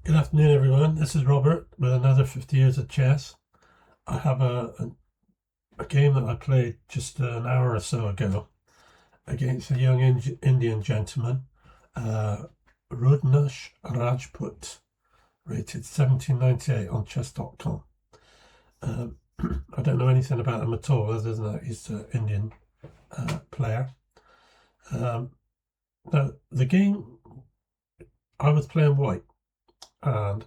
Good afternoon, everyone. This is Robert with another 50 Years of Chess. I have a game that I played just an hour or so ago against a young Indian gentleman, Rudrasch Rajput, rated 1798 on chess.com. I don't know anything about him at all, other than that he's an Indian player. Now, the game, I was playing white, and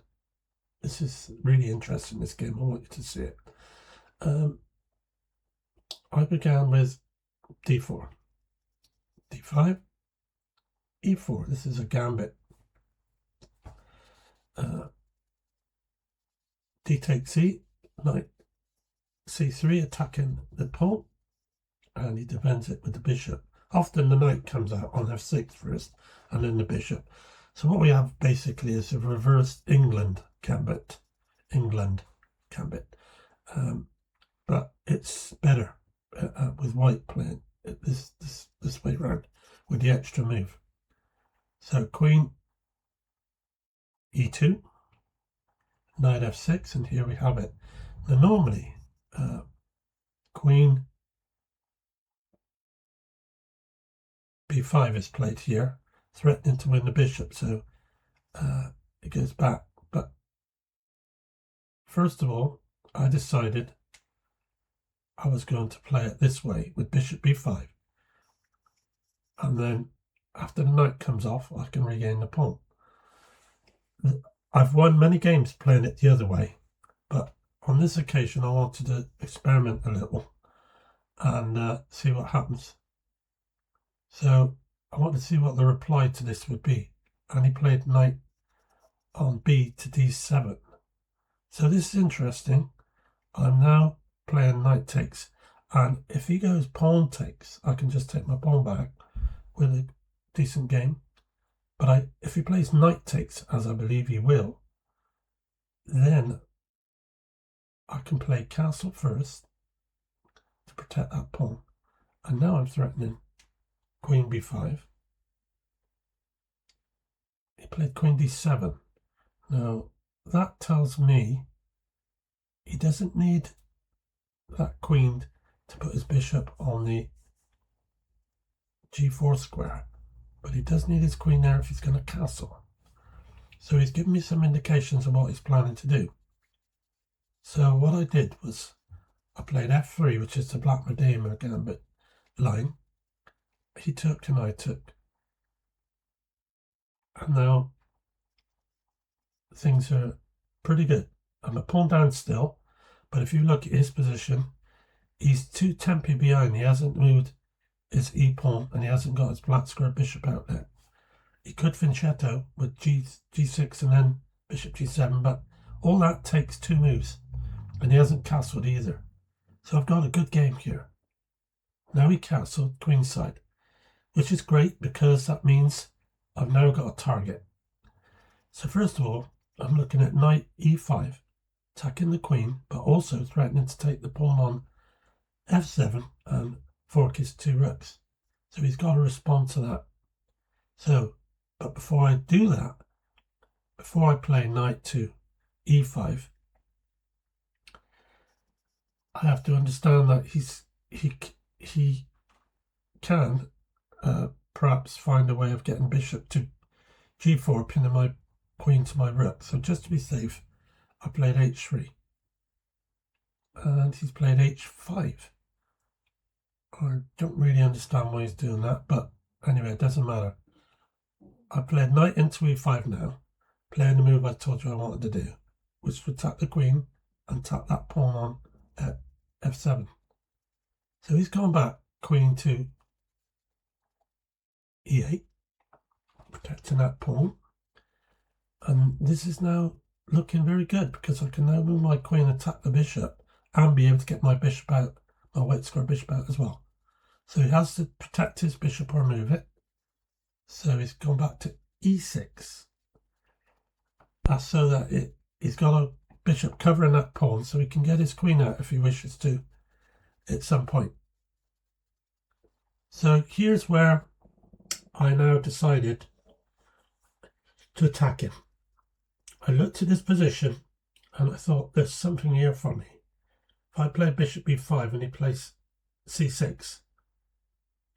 this is really interesting, this game. I want you to see it. I began with d4, d5, e4. This is a gambit. D takes c, knight c3, attacking the pawn, and he defends it with the bishop. Often the knight comes out on f6 first, and then the bishop. So what we have basically is a reversed England gambit. But it's better with white playing this way round with the extra move. So queen e2, knight f6, and here we have it. Now normally queen b5 is played here, threatening to win the bishop, so it goes back. But first of all, I decided I was going to play it this way with bishop b5, and then after the knight comes off, I can regain the pawn. I've won many games playing it the other way, but on this occasion I wanted to experiment a little and see what happens. So I want to see what the reply to this would be, and he played knight on b to d7. So this is interesting. I'm now playing knight takes, and if he goes pawn takes, I can just take my pawn back with a decent game. But if he plays knight takes, as I believe he will, then I can play castle first to protect that pawn. And now I'm threatening queen b5. He played queen d7. Now that tells me he doesn't need that queen to put his bishop on the g4 square, but he does need his queen there if he's going to castle. So he's given me some indications of what he's planning to do. So what I did was I played f3, which is the black Redeemer gambit line. He took and I took. And now things are pretty good. I'm a pawn down still, but if you look at his position, he's 2 tempi behind. He hasn't moved his e-pawn, and he hasn't got his black square bishop out there. He could fianchetto with g6 and then bishop g7, but all that takes 2 moves, and he hasn't castled either. So I've got a good game here. Now he castled queenside, which is great because that means I've now got a target. So first of all, I'm looking at knight e5, attacking the queen, but also threatening to take the pawn on f7 and fork his 2 rooks. So he's got to respond to that. So, but before I do that, before I play knight to e5, I have to understand that he can perhaps find a way of getting bishop to g4, pinning my queen to my rook. So just to be safe, I played h3, and he's played h5. I don't really understand why he's doing that, but anyway, it doesn't matter. I played knight into e5 now, playing the move I told you I wanted to do, which would tap the queen and tap that pawn on at f7. So he's gone back queen to e8, protecting that pawn. And this is now looking very good because I can now move my queen, attack the bishop, and be able to get my bishop out, my white square bishop out as well. So he has to protect his bishop or move it. So he's gone back to e6. That's so that he's got a bishop covering that pawn, so he can get his queen out if he wishes to at some point. So here's where I now decided to attack him. I looked at his position and I thought there's something here for me. If I play bishop b5 and he plays c6,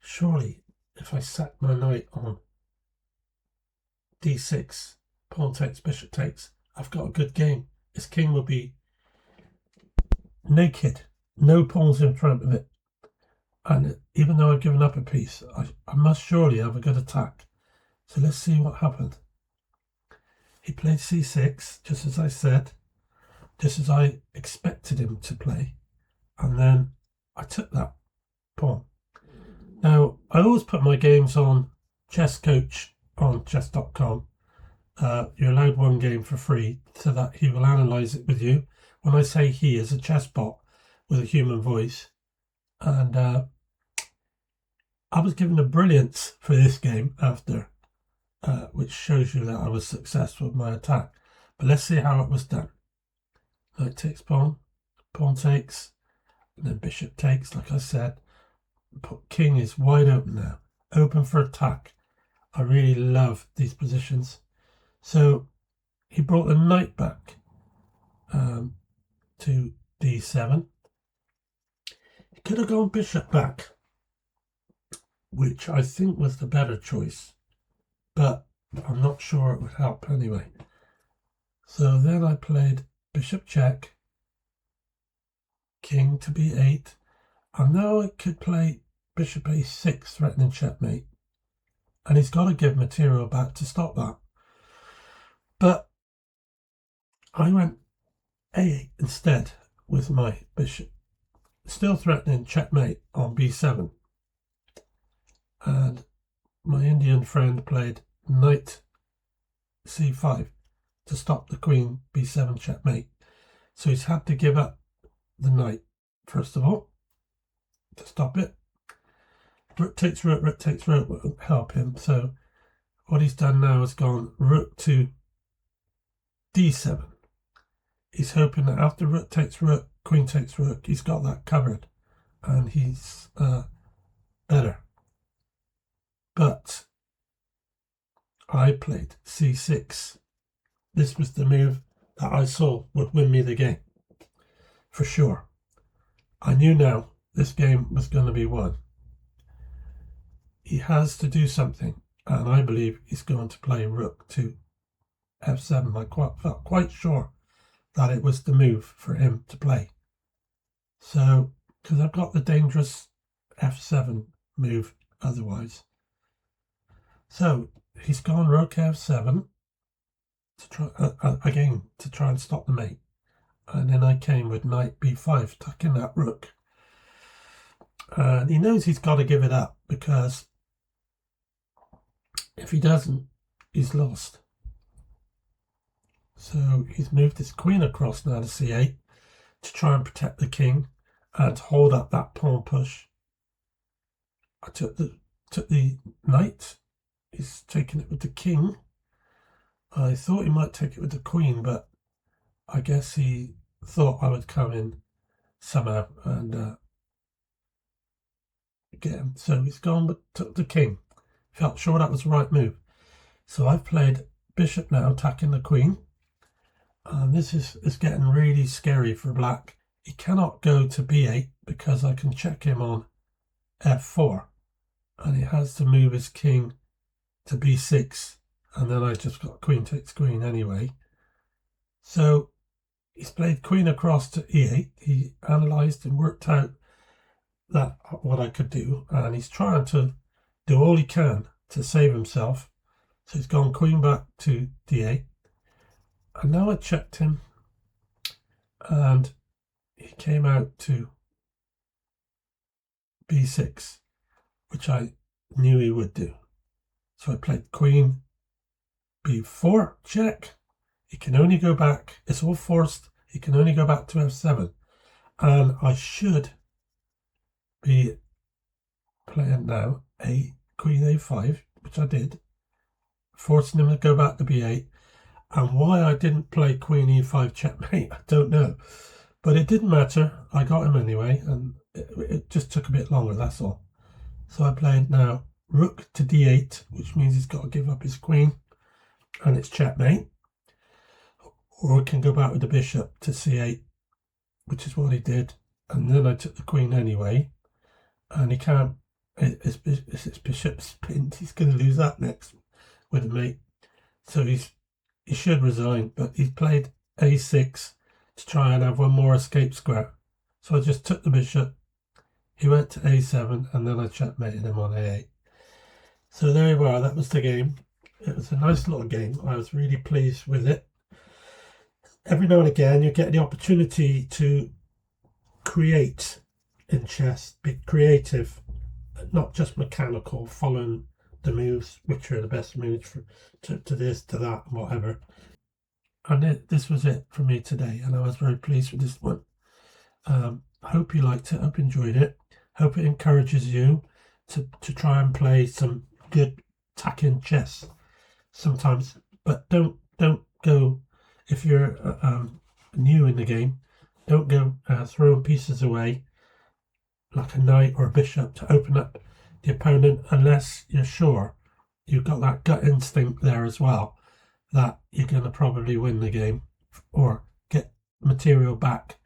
surely if I sack my knight on d6, pawn takes, bishop takes, I've got a good game. His king will be naked, no pawns in front of it. And even though I've given up a piece, I must surely have a good attack. So let's see what happened. He played c6, just as I said, just as I expected him to play. And then I took that pawn. Now, I always put my games on Chess Coach on chess.com. You're allowed one game for free so that he will analyse it with you. When I say he, is a chess bot with a human voice. And I was given a brilliance for this game after, which shows you that I was successful with my attack. But let's see how it was done. Knight takes pawn, pawn takes, and then bishop takes, like I said. King is wide open now, open for attack. I really love these positions. So he brought the knight back to d7. He could have gone bishop back, which I think was the better choice, but I'm not sure it would help anyway. So then I played bishop check, king to b8, and now I could play bishop a6, threatening checkmate. And he's got to give material back to stop that. But I went a8 instead with my bishop, still threatening checkmate on b7. And my Indian friend played knight c5 to stop the queen b7 checkmate. So he's had to give up the knight, first of all, to stop it. Rook takes rook won't help him. So what he's done now is gone rook to d7. He's hoping that after rook takes rook, queen takes rook, he's got that covered and he's better. But I played c6. This was the move that I saw would win me the game, for sure. I knew now this game was going to be won. He has to do something, and I believe he's going to play rook to f7. I felt quite sure that it was the move for him to play. So, because I've got the dangerous f7 move otherwise. So, he's gone rook f7 to try, again, to try and stop the mate. And then I came with knight b5, tucking that rook. And he knows he's got to give it up, because if he doesn't, he's lost. So he's moved his queen across now to c8 to try and protect the king and hold up that pawn push. I took the knight. He's taking it with the king. I thought he might take it with the queen, but I guess he thought I would come in somehow and get him. So he's gone but took the king. Felt sure that was the right move. So I've played bishop now, attacking the queen. And this is getting really scary for black. He cannot go to b8 because I can check him on f4. And he has to move his king to b6. And then I just got queen takes queen anyway. So he's played queen across to e8. He analysed and worked out that what I could do. And he's trying to do all he can to save himself. So he's gone queen back to d8. And now I checked him. And he came out to b6, which I knew he would do. So I played queen b4, check. He can only go back. It's all forced. He can only go back to f7. And I should be playing now a queen a5, which I did, forcing him to go back to b8. And why I didn't play queen e5 checkmate, I don't know. But it didn't matter. I got him anyway, and it just took a bit longer, that's all. So I played now rook to d8, which means he's got to give up his queen, and it's checkmate. or we can go back with the bishop to c8, which is what he did. And then I took the queen anyway, and he can't. His bishop's pinned. He's going to lose that next with a mate. So he should resign, but he's played a6 to try and have one more escape square. So I just took the bishop. He went to a7, and then I checkmated him on a8. So there you are. That was the game. It was a nice little game. I was really pleased with it. Every now and again, you get the opportunity to create in chess, be creative, not just mechanical, following the moves, which are the best moves for to this, to that, and whatever. And this was it for me today, and I was very pleased with this one. I hope you liked it. I hope you enjoyed it. Hope it encourages you to try and play some good attacking chess sometimes, but don't go, if you're new in the game, don't go throwing pieces away like a knight or a bishop to open up the opponent unless you're sure you've got that gut instinct there as well that you're going to probably win the game or get material back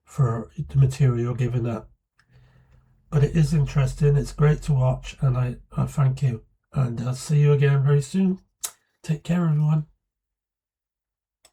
for the material given up. But it is interesting, it's great to watch, and I thank you, and I'll see you again very soon. Take care, everyone.